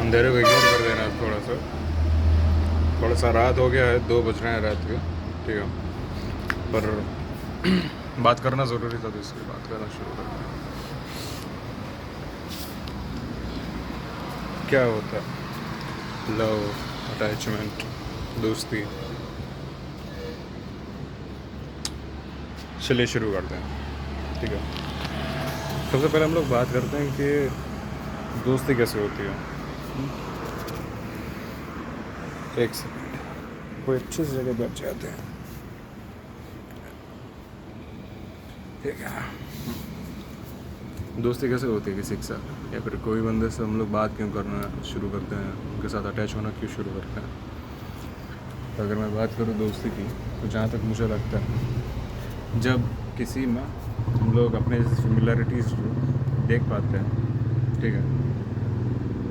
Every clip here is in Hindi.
अंधेरे को इग्नोर कर देना थोड़ा सा रात हो गया है, 2 बज रहे हैं रात के, ठीक है। पर बात करना ज़रूरी था तो इसलिए बात करना शुरू करते हैं। क्या होता है लव, अटैचमेंट, दोस्ती? चलिए शुरू करते हैं, ठीक है। सबसे पहले हम लोग बात करते हैं कि दोस्ती कैसे होती है। एक सेकंड, कोई अच्छी सी जगह बैठ जाते हैं, ठीक है। दोस्ती कैसे होती है किसी के साथ, या फिर कोई बंदे से हम लोग बात क्यों करना शुरू करते हैं, उनके साथ अटैच होना क्यों शुरू करते हैं। तो अगर मैं बात करूँ दोस्ती की, तो जहाँ तक मुझे लगता है, जब किसी में हम लोग अपने सिमिलरिटीज़ जो देख पाते हैं, ठीक है,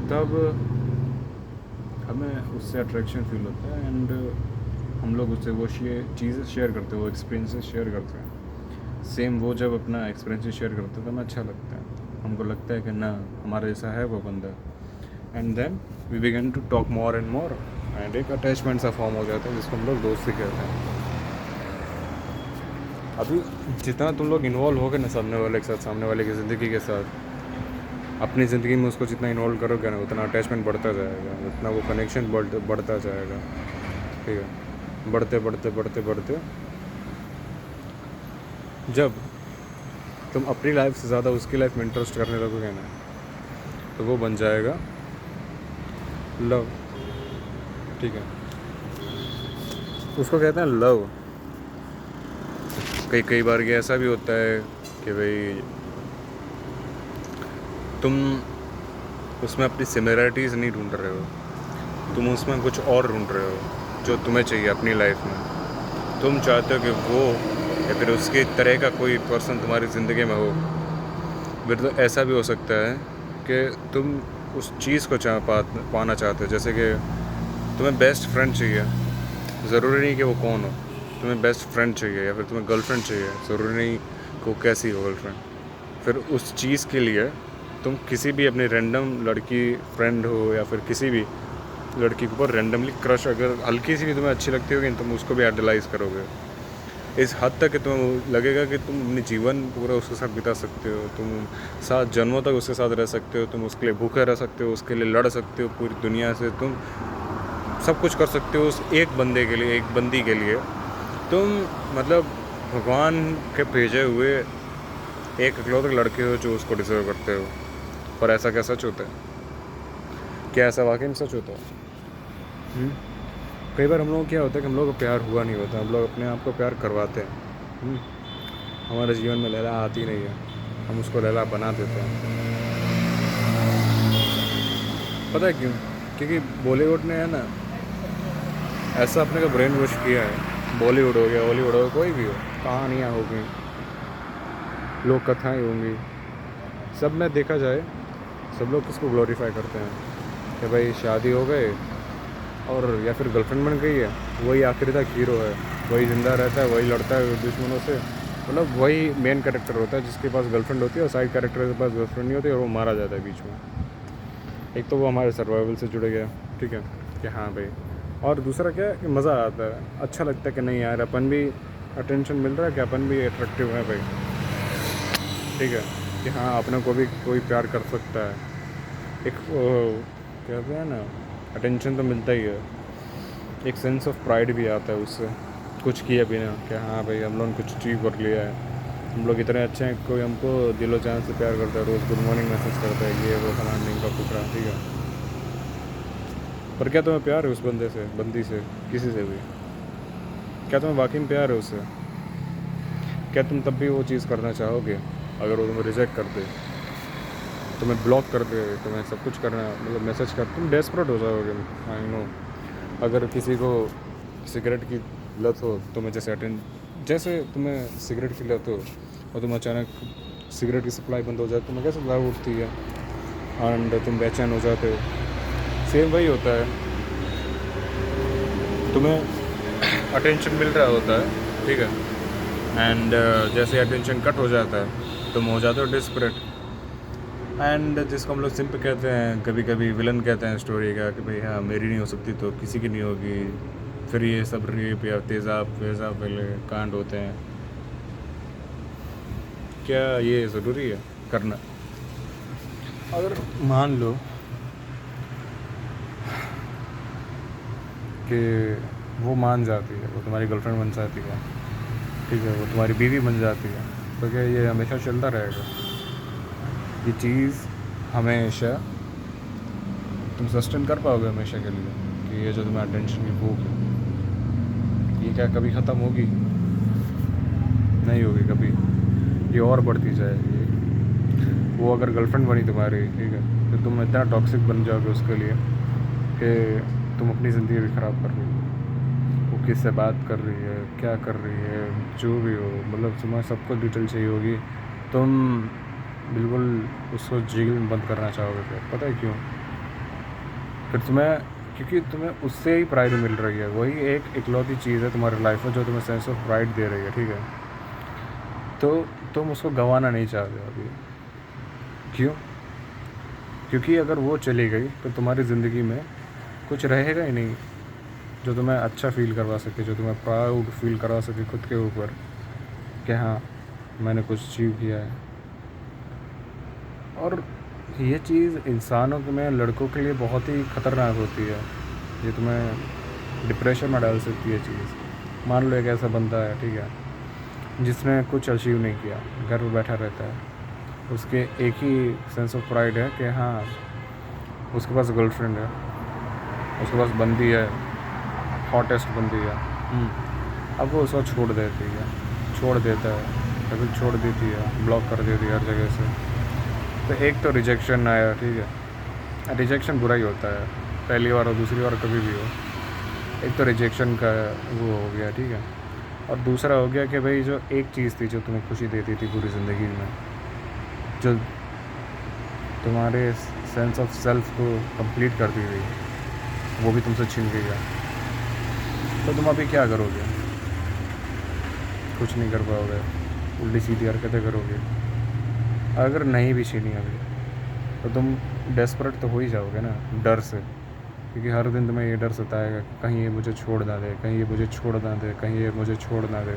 तब हमें उससे अट्रैक्शन फील होता है एंड हम लोग उससे वो चीज़ें शेयर करते हैं, वो एक्सपीरियंसेस शेयर करते हैं। सेम वो जब अपना एक्सपीरियंसेस शेयर करते हैं तो हमें अच्छा लगता है, हमको लगता है कि ना हमारे जैसा है वो बंदा, and then we began to talk more and more, and एक अटैचमेंट सा फॉर्म हो जाता है जिसको हम लोग दोस्ती कहते हैं। अभी जितना तुम लोग इन्वॉल्व हो गए ना सामने वाले के साथ, सामने वाले की ज़िंदगी के साथ, अपनी ज़िंदगी में उसको जितना इन्वॉल्व करोगे ना, उतना अटैचमेंट बढ़ता जाएगा, उतना वो कनेक्शन बढ़ता जाएगा, ठीक है। बढ़ते बढ़ते बढ़ते बढ़ते जब तुम अपनी लाइफ से ज़्यादा उसकी लाइफ में इंटरेस्ट करने लगोगे ना, तो वो बन जाएगा लव, ठीक है। उसको कहते हैं लव। कई बार ये ऐसा भी होता है कि भाई तुम उसमें अपनी सिमिलरिटीज़ नहीं ढूंढ रहे हो, तुम उसमें कुछ और ढूंढ रहे हो जो तुम्हें चाहिए अपनी लाइफ में। तुम चाहते हो कि वो या फिर उसके तरह का कोई पर्सन तुम्हारी ज़िंदगी में हो। फिर तो ऐसा भी हो सकता है कि तुम उस चीज़ को पाना चाहते हो, जैसे कि तुम्हें बेस्ट फ्रेंड चाहिए, ज़रूरी नहीं कि वो कौन हो, तुम्हें बेस्ट फ्रेंड चाहिए, या फिर तुम्हें गर्लफ्रेंड चाहिए, ज़रूरी नहीं कि वो कैसी हो गर्लफ्रेंड। फिर उस चीज़ के लिए तुम किसी भी अपनी रैंडम लड़की फ्रेंड हो या फिर किसी भी लड़की के ऊपर रैंडमली क्रश, अगर हल्की सी भी तुम्हें अच्छी लगती होगी, तुम उसको भी आइडलाइज़ करोगे इस हद तक कि तुम्हें लगेगा कि तुम अपनी जीवन पूरा उसके साथ बिता सकते हो, तुम 7 जन्मों तक उसके साथ रह सकते हो, तुम उसके लिए भूखे रह सकते हो, उसके लिए लड़ सकते हो पूरी दुनिया से, तुम सब कुछ कर सकते हो उस एक बंदे के लिए, एक बंदी के लिए। तुम मतलब भगवान के भेजे हुए एक इकलौते लड़के हो जो उसको डिजर्व करते हो। पर ऐसा क्या सच होता है? क्या ऐसा वाकई में सच होता है? कई बार हम लोग क्या होता है कि हम लोग को प्यार हुआ नहीं होता, हम लोग अपने आप को प्यार करवाते हैं। हमारे जीवन में लैला आती नहीं है, हम उसको लैला बना देते हैं। पता है क्यों? क्योंकि बॉलीवुड ने है ना ऐसा अपने को ब्रेन वॉश किया है। बॉलीवुड हो गया, हॉलीवुड हो गया, कोई भी हो, कहानियाँ होगी, लोक कथाएँ होंगी, सब में देखा जाए सब लोग किसको ग्लोरीफाई करते हैं कि भाई शादी हो गए और या फिर गर्लफ्रेंड बन गई है, वही आखिरी तक हीरो है, वही ज़िंदा रहता है, वही लड़ता है दुश्मनों से, मतलब वही मेन कैरेक्टर होता है जिसके पास गर्लफ्रेंड होती है, और साइड कैरेक्टर के पास गर्लफ्रेंड नहीं होती और वो मारा जाता है बीच में। एक तो वो हमारे सर्वाइवल से जुड़ गया, ठीक है, कि हाँ भाई। और दूसरा क्या है कि मज़ा आता है, अच्छा लगता है कि नहीं यार अपन भी अटेंशन मिल रहा है, कि अपन भी अट्रैक्टिव है भाई, ठीक है, कि हाँ अपने को भी कोई प्यार कर सकता है। एक कहते हैं ना, अटेंशन तो मिलता ही है, एक सेंस ऑफ प्राइड भी आता है उससे, कुछ किया बिना, कि हाँ भाई हम लोग ने कुछ अचीव कर लिया है, हम लोग इतने अच्छे हैं, कोई हमको दिलो जान से प्यार करता है, रोज़ गुड मॉर्निंग मैसेज करता है, ये वो फलाना ढिंग का फुकरा, ठीक है। पर क्या तुम्हें प्यार है उस बंदे से, बंदी से, किसी से भी? क्या तुम्हें वाकई में प्यार है उससे? क्या तुम तब भी वो चीज़ करना चाहोगे अगर वो तुम्हें रिजेक्ट कर दे, तुम्हें ब्लॉक कर दे, तुम्हें सब कुछ करना मतलब मैसेज कर, तुम डेस्परेट हो जाओगे। आई नो, अगर किसी को सिगरेट की लत हो, तुम्हें जैसे तुम्हें सिगरेट की लत हो और तुम अचानक सिगरेट की सप्लाई बंद हो जाए, तुम्हें कैसे लाभ उठती है एंड तुम बेचैन हो जाते हो। सेम वही होता है, तुम्हें अटेंशन मिल रहा होता है, ठीक है, एंड जैसे अटेंशन कट हो जाता है तुम हो जाते हो डिस्परेट, एंड जिसको हम लोग सिंप कहते हैं, कभी कभी विलन कहते हैं स्टोरी का, कि भाई हाँ मेरी नहीं हो सकती तो किसी की नहीं होगी। फिर ये सब रेप या तेज़ाब वेज़ाब वाले कांड होते हैं। क्या ये ज़रूरी है करना? अगर मान लो कि वो मान जाती है, वो तुम्हारी गर्लफ्रेंड बन जाती है, ठीक है, वो तुम्हारी बीवी बन जाती है, तो क्या ये हमेशा चलता रहेगा? ये चीज़ हमेशा तुम सस्टेन कर पाओगे हमेशा के लिए? कि ये जो तुम्हें अटेंशन की भूख है, ये क्या कभी ख़त्म होगी? नहीं होगी कभी, ये और बढ़ती जाएगी। वो अगर गर्लफ्रेंड बनी तुम्हारी, ठीक है, तो तुम इतना टॉक्सिक बन जाओगे उसके लिए कि तुम अपनी ज़िंदगी भी ख़राब कर रही हो। वो किससे बात कर रही है, क्या कर रही है, जो भी हो, मतलब तुम्हें सब कुछ डिटेल चाहिए होगी। तुम बिल्कुल उसको जेल में बंद करना चाहोगे। फिर पता है क्यों? फिर तुम्हें, क्योंकि तुम्हें उससे ही प्राइड मिल रही है। वही एक इकलौती चीज़ है तुम्हारी लाइफ में जो तुम्हें सेंस ऑफ प्राइड दे रही है, ठीक है। तो तुम उसको गंवाना नहीं चाहते अभी। क्यों? क्योंकि अगर वो चली गई तो तुम्हारी ज़िंदगी में कुछ रहेगा ही नहीं जो तुम्हें अच्छा फील करवा सके, जो तुम्हें प्राउड फील करवा सके खुद के ऊपर कि हाँ मैंने कुछ अचीव किया है। और ये चीज़ इंसानों में, लड़कों के लिए बहुत ही ख़तरनाक होती है। ये तुम्हें डिप्रेशन में डाल सकती है चीज़। मान लो एक ऐसा बंदा है, ठीक है, जिसने कुछ अचीव नहीं किया, घर पर बैठा रहता है, उसके एक ही सेंस ऑफ प्राइड है कि हाँ उसके पास गर्लफ्रेंड है, उसके पास बंदी है, हॉटेस्ट बंदी है। अब वो उसको छोड़ देती है, छोड़ देता है, कभी छोड़ देती है, ब्लॉक कर देती है हर जगह से। तो एक तो रिजेक्शन आया, ठीक है, रिजेक्शन बुरा ही होता है, पहली बार और दूसरी बार कभी भी हो। एक तो रिजेक्शन का वो हो गया, ठीक है। और दूसरा हो गया कि भाई जो एक चीज़ थी जो तुम्हें खुशी देती थी पूरी ज़िंदगी में, जो तुम्हारे सेंस ऑफ सेल्फ को कंप्लीट करती थी, वो भी तुमसे छीन गई है। तो तुम अभी क्या करोगे? कुछ नहीं कर पाओगे, उल्टी सीधी हरकतें करोगे। अगर नहीं भी छीनी अभी तो तुम डेस्परेट तो हो ही जाओगे ना, डर से। क्योंकि हर दिन तुम्हें ये डर सताएगा कि कहीं ये मुझे छोड़ ना दे, कहीं ये मुझे छोड़ ना दे, कहीं ये मुझे छोड़ ना दे।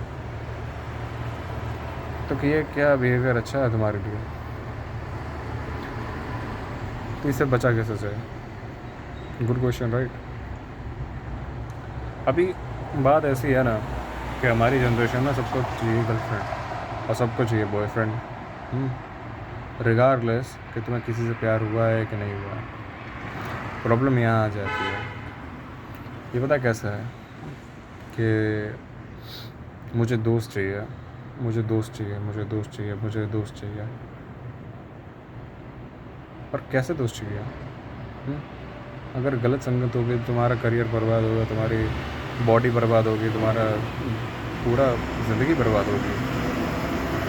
तो कि ये क्या बिहेवियर अच्छा है तुम्हारे लिए? तो इससे बचा कैसे जाए? Good question, right. अभी बात ऐसी है ना कि हमारी जनरेशन में सबको चाहिए गर्लफ्रेंड और सबको चाहिए बॉयफ्रेंड, रिगार्डलेस कि तुम्हें किसी से प्यार हुआ है कि नहीं हुआ है। प्रॉब्लम यहाँ आ जाती है। ये पता कैसा है कि मुझे दोस्त चाहिए, मुझे दोस्त चाहिए, मुझे दोस्त चाहिए, मुझे दोस्त चाहिए। पर कैसे दोस्त चाहिए? अगर गलत संगत होगी तुम्हारा करियर बर्बाद होगा, तुम्हारी बॉडी बर्बाद होगी, तुम्हारा पूरा ज़िंदगी बर्बाद होगी,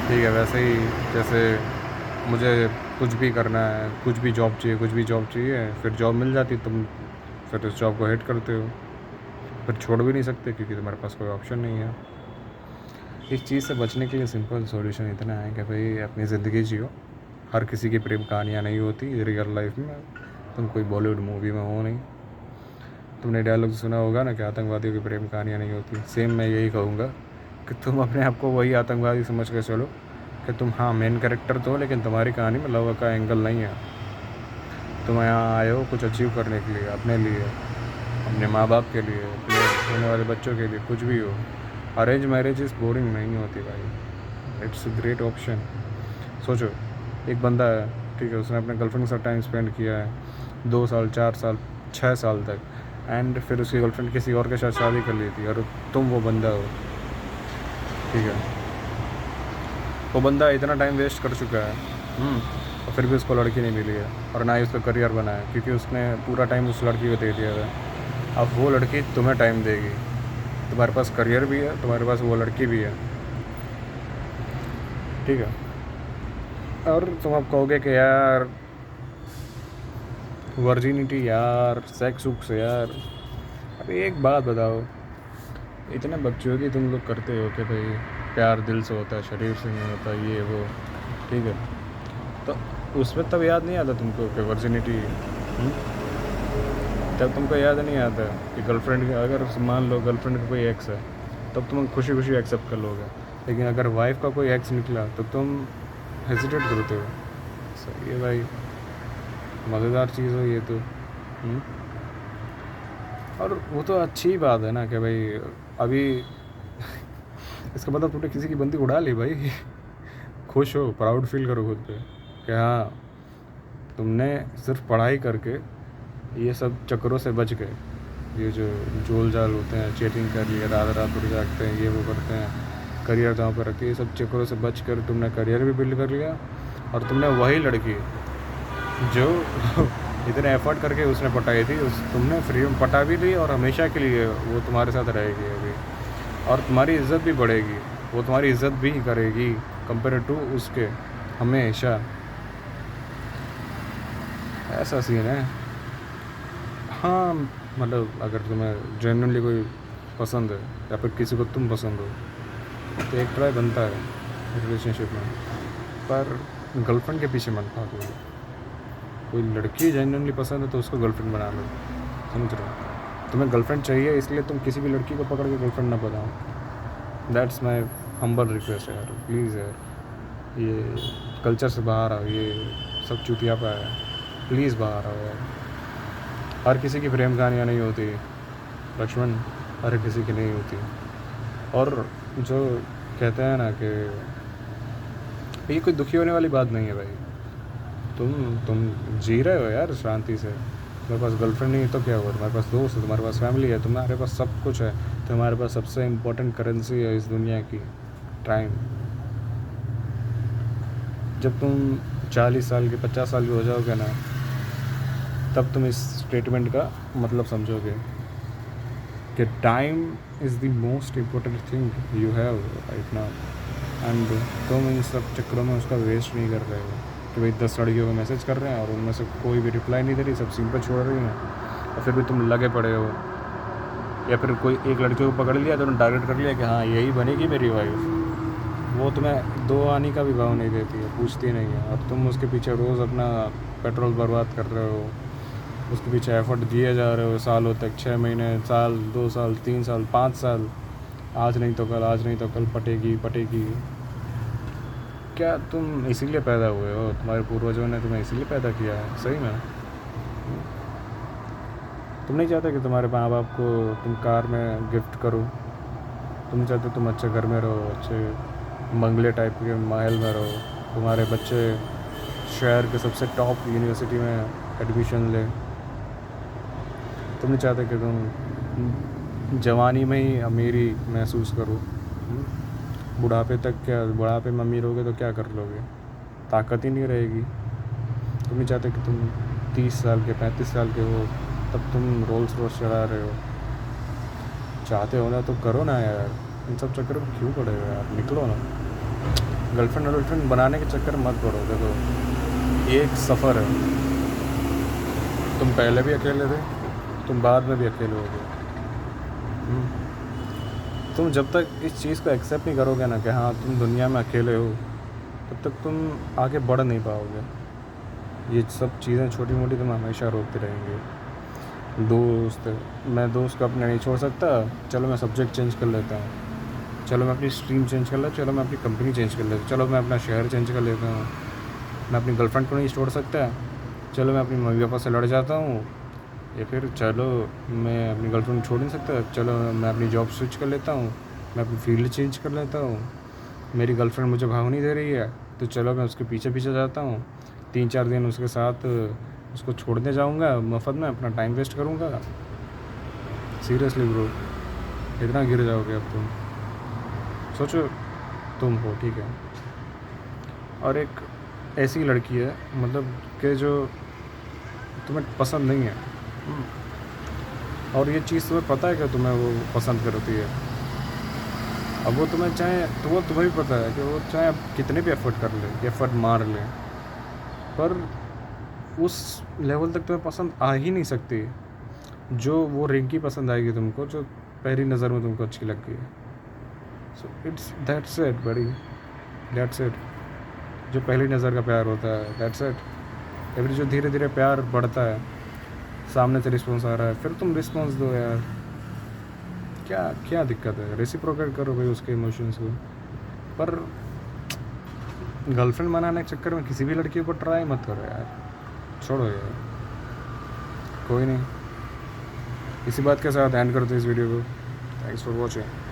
ठीक है। वैसे ही जैसे मुझे कुछ भी करना है, कुछ भी जॉब चाहिए, कुछ भी जॉब चाहिए, फिर जॉब मिल जाती, तुम फिर उस जॉब को हेट करते हो, फिर छोड़ भी नहीं सकते क्योंकि तुम्हारे पास कोई ऑप्शन नहीं है। इस चीज़ से बचने के लिए सिंपल सॉल्यूशन इतना है कि भाई अपनी ज़िंदगी जियो। हर किसी की प्रेम कहानियाँ नहीं होती रियल लाइफ में। तुम कोई बॉलीवुड मूवी में हो नहीं। तुमने डायलॉग सुना होगा ना कि आतंकवादियों की प्रेम कहानियाँ नहीं होती। सेम मैं यही कहूँगा कि तुम अपने आप को वही आतंकवादी समझ के चलो कि तुम हाँ मेन कैरेक्टर तो हो, लेकिन तुम्हारी कहानी में लव का एंगल नहीं है। तुम यहाँ आए हो कुछ अचीव करने के लिए, अपने लिए, अपने माँ बाप के लिए, अपने होने वाले बच्चों के लिए, कुछ भी हो। अरेंज मैरिजेस बोरिंग नहीं होती भाई, इट्स अ ग्रेट ऑप्शन। सोचो एक बंदा है, ठीक है, उसने अपने गर्लफ्रेंड के साथ टाइम स्पेंड किया है 2 साल, 4 साल, 6 साल तक, एंड फिर उसकी गर्लफ्रेंड किसी और के साथ शादी कर ली थी, और तुम वो बंदा हो, ठीक है। वो बंदा इतना टाइम वेस्ट कर चुका है, और फिर भी उसको लड़की नहीं मिली है, और ना ही उसका करियर बना है, क्योंकि उसने पूरा टाइम उस लड़की को दे दिया था। अब वो लड़की तुम्हें टाइम देगी, तुम्हारे पास करियर भी है, तुम्हारे पास वो लड़की भी है, ठीक है। और तुम अब कहोगे कि यार वर्जिनिटी यार, सेक्स उक्स यार। अभी एक बात बताओ, इतने बच्चों की तुम लोग करते हो कि भाई प्यार दिल से होता है, शरीर से नहीं होता, ये वो, ठीक है। तो उसमें तब याद नहीं आता तुमको कि वर्जिनिटी, तब तुमको याद नहीं आता कि गर्लफ्रेंड, अगर मान लो गर्लफ्रेंड का कोई एक्स है तब तुम खुशी खुशी एक्सेप्ट कर लोगे, लेकिन अगर वाइफ का कोई एक्स निकला तो तुम हेजिटेट करते हो। सही है भाई, मज़ेदार चीज़ है ये तो। और वो तो अच्छी बात है ना कि भाई अभी इसका मतलब तुमने किसी की बंदी उड़ा ली भाई। खुश हो, प्राउड फील करो खुद पे कि हाँ तुमने सिर्फ पढ़ाई करके ये सब चक्करों से बच गए। ये जो जोल जाल होते हैं, चीटिंग कर लिया, रात रात उड़ जागते हैं, ये वो करते हैं, करियर दांव पर रखते हैं, ये सब चक्करों से बच कर तुमने करियर भी बिल्ड कर लिया। और तुमने वही लड़की जो इतने एफर्ट करके उसने पटाई थी, उस तुमने फ्री में पटा भी ली और हमेशा के लिए वो तुम्हारे साथ रहेगी अभी, और तुम्हारी इज़्ज़त भी बढ़ेगी, वो तुम्हारी इज़्ज़त भी करेगी कंपेयर टू उसके, हमेशा। ऐसा सीन है। हाँ मतलब अगर तुम्हें जेन्युइनली कोई पसंद है या फिर किसी को तुम पसंद हो तो एक ट्राई बनता है रिलेशनशिप में, पर गर्लफ्रेंड के पीछे मत भागो। कोई लड़की जेन्युइनली पसंद है तो उसको गर्लफ्रेंड बना लो, समझ रहे हो? तुम्हें गर्लफ्रेंड चाहिए इसलिए तुम किसी भी लड़की को पकड़ के गर्लफ्रेंड ना बनाओ। दैट्स माई हम्बल रिक्वेस्ट यार, प्लीज़ यार, ये कल्चर से बाहर आओ, ये सब चुतियापा है, प्लीज़ बाहर आओ यार। हर किसी की प्रेम कहानियाँ नहीं होती लक्ष्मण, हर किसी की नहीं होती। और जो कहते हैं ना कि ये कोई दुखी होने वाली बात नहीं है भाई, तुम जी रहे हो यार शांति से। तुम्हारे पास गर्लफ्रेंड नहीं तो क्या हुआ, तुम्हारे पास दोस्त है, तुम्हारे पास फैमिली है, तुम्हारे पास सब कुछ है। तुम्हारे पास सबसे इम्पोर्टेंट करेंसी है इस दुनिया की, टाइम। जब तुम 40 साल के 50 साल के हो जाओगे ना, तब तुम इस स्टेटमेंट का मतलब समझोगे कि time is the most important thing you have right now. And तुम इन सब चक्करों में उसका वेस्ट नहीं कर रहे हो कि भाई 10 लड़कियों को मैसेज कर रहे हैं और उनमें से कोई भी रिप्लाई नहीं दे रही, सब सिंपल छोड़ रही हैं, और फिर भी तुम लगे पड़े हो। या फिर कोई एक लड़की को पकड़ लिया तो उन्होंने टारगेट कर लिया कि हाँ यही बनेगी मेरी वाइफ। वो तुम्हें 2 आने का भी भाव नहीं देती है, पूछती नहीं है, और तुम उसके पीछे रोज़ अपना पेट्रोल बर्बाद कर रहे हो, उसके पीछे एफर्ट दिए जा रहे हो सालों तक, 6 महीने, साल, 2 साल, 3 साल, 5 साल। आज नहीं तो कल, आज नहीं तो कल पटेगी पटेगी। क्या तुम इसीलिए पैदा हुए हो? तुम्हारे पूर्वजों ने तुम्हें इसीलिए पैदा किया है सही में? तुम नहीं चाहते कि तुम्हारे माँ बाप को तुम कार में गिफ्ट करो? तुम नहीं चाहते तुम अच्छे घर में रहो, अच्छे बंगले टाइप के महल में रहो, तुम्हारे बच्चे शहर के सबसे टॉप यूनिवर्सिटी में एडमिशन ले? तुम नहीं चाहते कि तुम जवानी में ही अमीरी महसूस करो? बुढ़ापे तक क्या, बुढ़ापे में अमीर होगे तो क्या कर लोगे? ताकत ही नहीं रहेगी। तुम नहीं चाहते कि तुम 30 साल के 35 साल के हो तब तुम रोल्स रॉयस चला रहे हो? चाहते हो ना तो करो ना यार, इन सब चक्कर में क्यों पड़े हो यार, निकलो ना। गर्लफ्रेंड बनाने के चक्कर मत पड़ो। देखो ये एक सफ़र है, तुम पहले भी अकेले थे, तुम बाद में भी अकेले होगे। तुम जब तक इस चीज़ को एक्सेप्ट नहीं करोगे ना कि हाँ तुम दुनिया में अकेले हो, तब तक तुम आगे बढ़ नहीं पाओगे। ये सब चीज़ें छोटी मोटी तुम हमेशा रोकते रहेंगे। दोस्त, मैं दोस्त को अपने नहीं छोड़ सकता, चलो मैं सब्जेक्ट चेंज कर लेता हूँ, चलो मैं अपनी स्ट्रीम चेंज कर लेता हूँ, चलो मैं अपनी कंपनी चेंज कर लेता हूँ, चलो मैं अपना शहर चेंज कर लेता हूँ। मैं अपनी गर्लफ्रेंड को नहीं छोड़ सकता, चलो मैं अपनी मम्मी पापा से लड़ जाता हूँ। या फिर चलो मैं अपनी गर्लफ्रेंड छोड़ नहीं सकता, चलो मैं अपनी जॉब स्विच कर लेता हूँ, मैं अपनी फील्ड चेंज कर लेता हूँ। मेरी गर्लफ्रेंड मुझे भाव नहीं दे रही है तो चलो मैं उसके पीछे पीछे जाता हूँ, 3-4 दिन उसके साथ उसको छोड़ने जाऊँगा मुफ्त में, अपना टाइम वेस्ट करूँगा। सीरियसली ब्रो, इतना गिर जाओगे अब तुम? सोचो तुम हो, ठीक है, और एक ऐसी लड़की है मतलब कि जो तुम्हें पसंद नहीं है, और ये चीज़ तुम्हें पता है कि तुम्हें वो पसंद करती है। अब वो तुम्हें चाहे, तो वो तुम्हें भी पता है कि वो चाहे अब कितने भी एफर्ट कर ले, एफर्ट मार ले, पर उस लेवल तक तुम्हें पसंद आ ही नहीं सकती जो वो रिंकी पसंद आएगी तुमको, जो पहली नज़र में तुमको अच्छी लग गई। सो इट्स दैट्स इट बड़ी, दैट्स इट। जो पहली नज़र का प्यार होता है, दैट्स इट। या फिर जो धीरे धीरे प्यार बढ़ता है, सामने से रिस्पॉन्स आ रहा है, फिर तुम रिस्पॉन्स दो यार, क्या क्या दिक्कत है? रेसिप्रोकेट करो भाई उसके इमोशंस को। पर गर्लफ्रेंड बनाने के चक्कर में किसी भी लड़की को ट्राई मत करो यार, छोड़ो यार, कोई नहीं। इसी बात के साथ एंड करते इस वीडियो को। Thanks for watching.